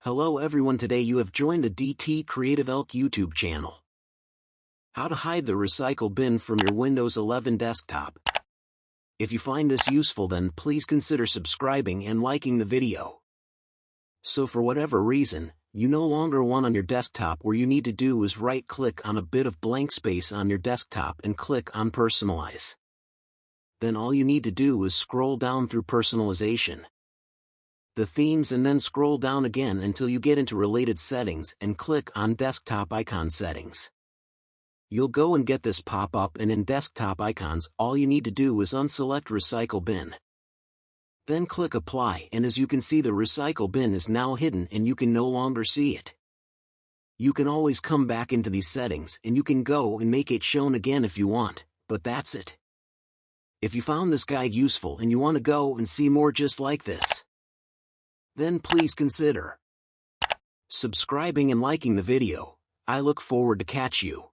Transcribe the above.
Hello everyone, today you have joined the DT Creative Elk YouTube channel. How to hide the recycle bin from your Windows 11 desktop. If you find this useful, then please consider subscribing and liking the video. So for whatever reason, you no longer want on your desktop, where you need to do is right-click on a bit of blank space on your desktop and click on Personalize. Then all you need to do is scroll down through Personalization, the themes, and then scroll down again until you get into Related Settings and click on Desktop Icon Settings. You'll go and get this pop-up, and in Desktop Icons all you need to do is unselect Recycle Bin. Then click Apply, and as you can see, the recycle bin is now hidden and you can no longer see it. You can always come back into these settings and you can go and make it shown again if you want, but that's it. If you found this guide useful and you want to go and see more just like this, then please consider subscribing and liking the video. I look forward to catch you.